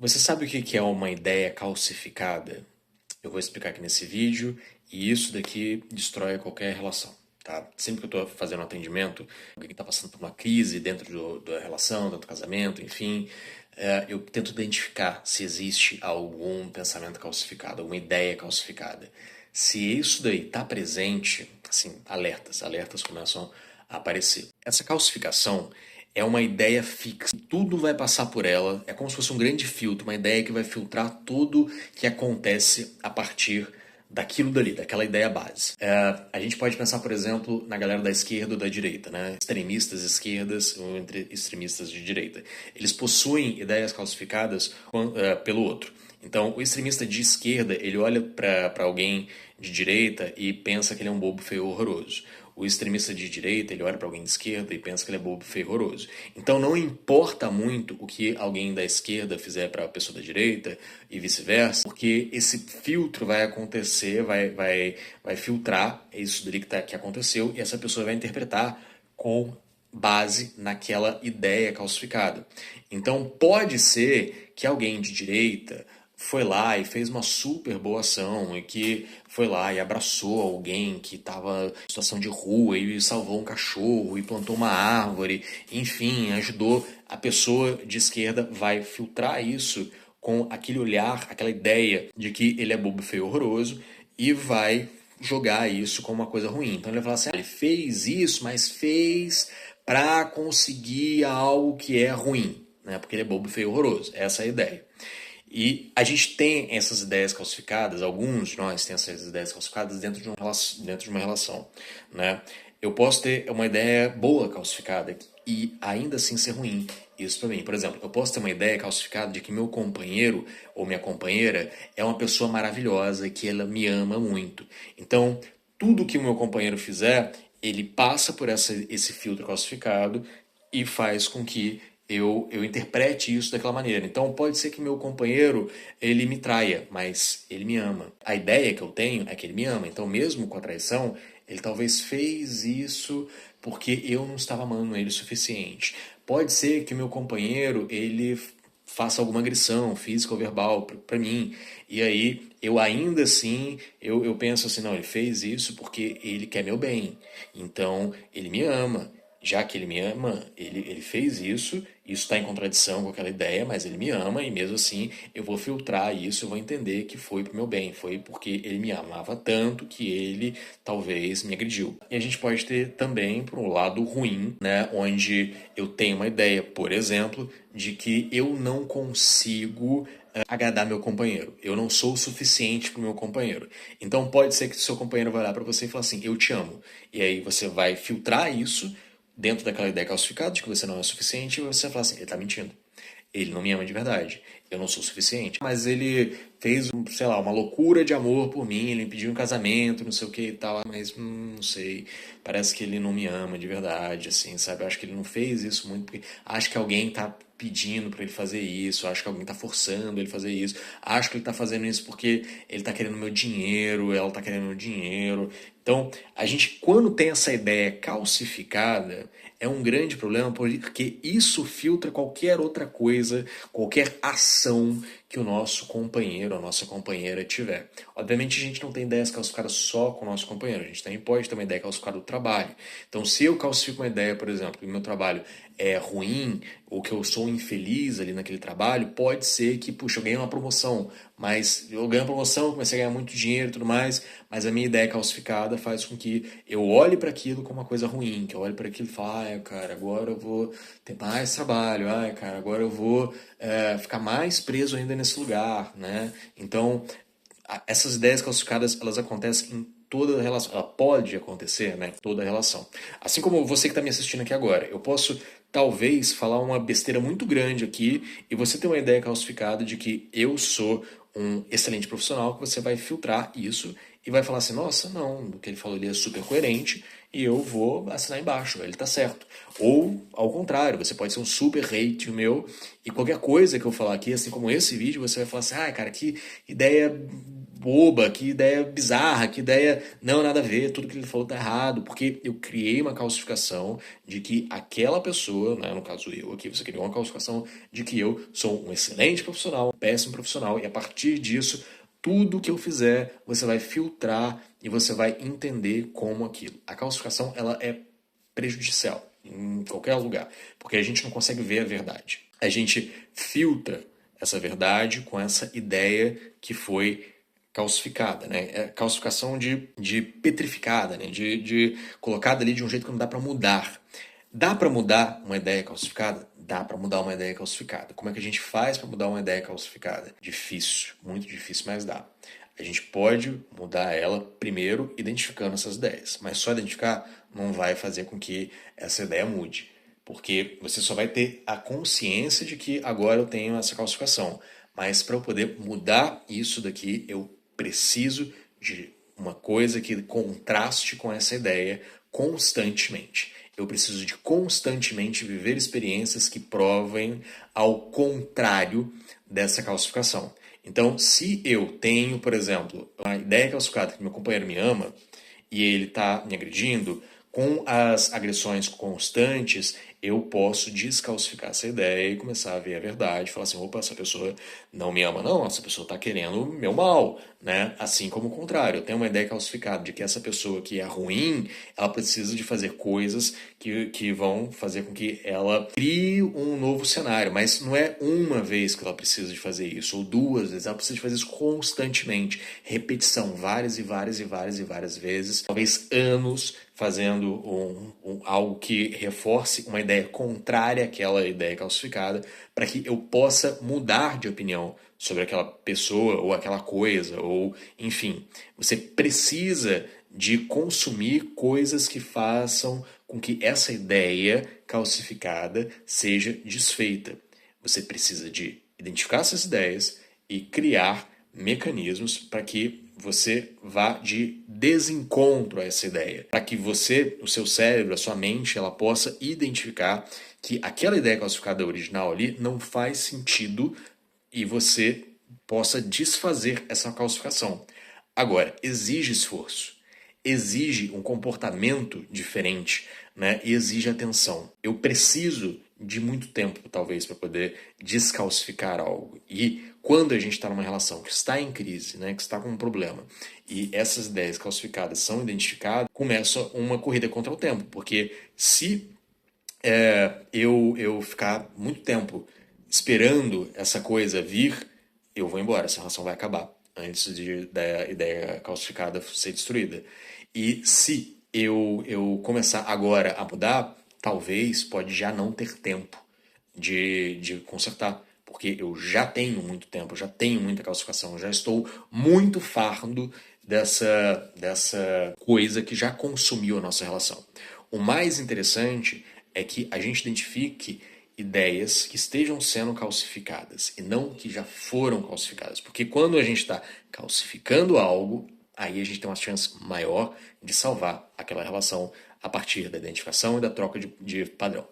Você sabe o que é uma ideia calcificada? Eu vou explicar aqui nesse vídeo e isso daqui destrói qualquer relação, tá? Sempre que eu estou fazendo um atendimento, alguém está passando por uma crise dentro da relação, dentro do casamento, enfim, eu tento identificar se existe algum pensamento calcificado, alguma ideia calcificada. Se isso daí está presente, assim, alertas começam a aparecer. Essa calcificação é uma ideia fixa. Tudo vai passar por ela. É como se fosse um grande filtro, uma ideia que vai filtrar tudo que acontece a partir daquilo dali, daquela ideia base. A gente pode pensar, por exemplo, na galera da esquerda ou da direita, né? Extremistas esquerdas ou entre extremistas de direita. Eles possuem ideias calcificadas pelo outro. Então, o extremista de esquerda, ele olha para alguém de direita e pensa que ele é um bobo feio horroroso. O extremista de direita, ele olha para alguém de esquerda e pensa que ele é bobo feio horroroso. Então, não importa muito o que alguém da esquerda fizer para a pessoa da direita e vice-versa, porque esse filtro vai acontecer, vai filtrar isso dali que aconteceu e essa pessoa vai interpretar com base naquela ideia calcificada. Então, pode ser que alguém de direita foi lá e fez uma super boa ação e que foi lá e abraçou alguém que estava em situação de rua e salvou um cachorro e plantou uma árvore, enfim, ajudou. A pessoa de esquerda vai filtrar isso com aquele olhar, aquela ideia de que ele é bobo, feio, horroroso e vai jogar isso como uma coisa ruim. Então ele vai falar assim, ele fez isso, mas fez para conseguir algo que é ruim, né? Porque ele é bobo, feio, horroroso. Essa é a ideia. E a gente tem essas ideias calcificadas, alguns de nós têm essas ideias calcificadas dentro de uma relação, né? Eu posso ter uma ideia boa calcificada e ainda assim ser ruim. Isso para mim. Por exemplo, eu posso ter uma ideia calcificada de que meu companheiro ou minha companheira é uma pessoa maravilhosa, que ela me ama muito. Então, tudo que o meu companheiro fizer, ele passa por esse filtro calcificado e faz com que eu interprete isso daquela maneira. Então pode ser que meu companheiro ele me traia, mas ele me ama. A ideia que eu tenho é que ele me ama. Então mesmo com a traição, ele talvez fez isso porque eu não estava amando ele o suficiente. Pode ser que o meu companheiro ele faça alguma agressão física ou verbal para mim. E aí eu ainda assim eu penso assim, não, ele fez isso porque ele quer meu bem. Então ele me ama. Já que ele me ama, ele fez isso está em contradição com aquela ideia, mas ele me ama e mesmo assim eu vou filtrar isso, eu vou entender que foi pro meu bem, foi porque ele me amava tanto que ele talvez me agrediu. E a gente pode ter também por um lado ruim, né, onde eu tenho uma ideia, por exemplo, de que eu não consigo agradar meu companheiro. Eu não sou o suficiente pro meu companheiro. Então pode ser que o seu companheiro vai olhar para você e falar assim, eu te amo. E aí você vai filtrar isso dentro daquela ideia calcificada de que você não é o suficiente, e você fala assim, ele tá mentindo. Ele não me ama de verdade. Eu não sou o suficiente. Mas ele fez, sei lá, uma loucura de amor por mim, ele me pediu um casamento, não sei o que e tal, mas não sei. Parece que ele não me ama de verdade, assim, sabe? Eu acho que ele não fez isso muito porque acho que alguém tá pedindo para ele fazer isso, acho que alguém tá forçando ele a fazer isso, acho que ele tá fazendo isso porque ele tá querendo meu dinheiro, ela tá querendo meu dinheiro. Então, a gente, quando tem essa ideia calcificada, é um grande problema porque isso filtra qualquer outra coisa, qualquer ação que o nosso companheiro, a nossa companheira tiver. Obviamente a gente não tem ideias calcificadas só com o nosso companheiro, a gente também pode ter uma ideia calcificada do trabalho. Então se eu calcifico uma ideia, por exemplo, que o meu trabalho é ruim, ou que eu sou infeliz ali naquele trabalho, pode ser que, puxa, eu ganhei uma promoção, mas eu ganhei uma promoção, comecei a ganhar muito dinheiro e tudo mais, mas a minha ideia calcificada faz com que eu olhe para aquilo como uma coisa ruim, que eu olhe para aquilo e fale, ai, cara, agora eu vou ter mais trabalho, ai, cara, agora eu vou ficar mais preso ainda nesse lugar, né? Então, essas ideias calcificadas, elas acontecem em toda a relação. Ela pode acontecer, né? Toda a relação. Assim como você que está me assistindo aqui agora. Eu posso, talvez, falar uma besteira muito grande aqui e você ter uma ideia calcificada de que eu sou um excelente profissional, que você vai filtrar isso e vai falar assim, nossa, não, o que ele falou ali é super coerente e eu vou assinar embaixo, ele tá certo. Ou, ao contrário, você pode ser um super hate meu e qualquer coisa que eu falar aqui, assim como esse vídeo, você vai falar assim, ah, cara, que ideia boba, que ideia bizarra, que ideia não, nada a ver, tudo que ele falou tá errado, porque eu criei uma calcificação de que aquela pessoa, né, no caso eu aqui, você criou uma calcificação de que eu sou um excelente profissional, um péssimo profissional, e a partir disso, tudo que eu fizer, você vai filtrar e você vai entender como aquilo. A calcificação, ela é prejudicial em qualquer lugar, porque a gente não consegue ver a verdade. A gente filtra essa verdade com essa ideia que foi calcificada, né? É calcificação de petrificada, né? De colocada ali de um jeito que não dá para mudar. Dá para mudar uma ideia calcificada? Dá para mudar uma ideia calcificada. Como é que a gente faz para mudar uma ideia calcificada? Difícil, muito difícil, mas dá. A gente pode mudar ela primeiro identificando essas ideias, mas só identificar não vai fazer com que essa ideia mude, porque você só vai ter a consciência de que agora eu tenho essa calcificação, mas para eu poder mudar isso daqui, eu preciso de uma coisa que contraste com essa ideia constantemente. Eu preciso de constantemente viver experiências que provem ao contrário dessa calcificação. Então, se eu tenho, por exemplo, uma ideia calcificada que meu companheiro me ama e ele está me agredindo, com as agressões constantes, eu posso descalcificar essa ideia e começar a ver a verdade, falar assim, opa, essa pessoa não me ama não, essa pessoa está querendo o meu mal, né? Assim como o contrário, eu tenho uma ideia calcificada de que essa pessoa que é ruim, ela precisa de fazer coisas que vão fazer com que ela crie um novo cenário, mas não é uma vez que ela precisa de fazer isso, ou duas vezes, ela precisa de fazer isso constantemente, repetição, várias e várias e várias e várias vezes, talvez anos, fazendo algo que reforce uma ideia contrária àquela ideia calcificada, para que eu possa mudar de opinião sobre aquela pessoa ou aquela coisa, ou enfim. Você precisa de consumir coisas que façam com que essa ideia calcificada seja desfeita. Você precisa de identificar essas ideias e criar mecanismos para que você vá de desencontro a essa ideia, para que você, o seu cérebro, a sua mente, ela possa identificar que aquela ideia calcificada original ali não faz sentido e você possa desfazer essa calcificação. Agora, exige esforço, exige um comportamento diferente, né? E exige atenção. Eu preciso de muito tempo, talvez, para poder descalcificar algo. E quando a gente está numa relação que está em crise, né, que está com um problema, e essas ideias calcificadas são identificadas, começa uma corrida contra o tempo. Porque se eu ficar muito tempo esperando essa coisa vir, eu vou embora, essa relação vai acabar antes da ideia calcificada ser destruída. E se eu começar agora a mudar, talvez pode já não ter tempo de consertar. Porque eu já tenho muito tempo, já tenho muita calcificação, já estou muito fardo dessa coisa que já consumiu a nossa relação. O mais interessante é que a gente identifique ideias que estejam sendo calcificadas e não que já foram calcificadas. Porque quando a gente está calcificando algo, aí a gente tem uma chance maior de salvar aquela relação a partir da identificação e da troca de padrão.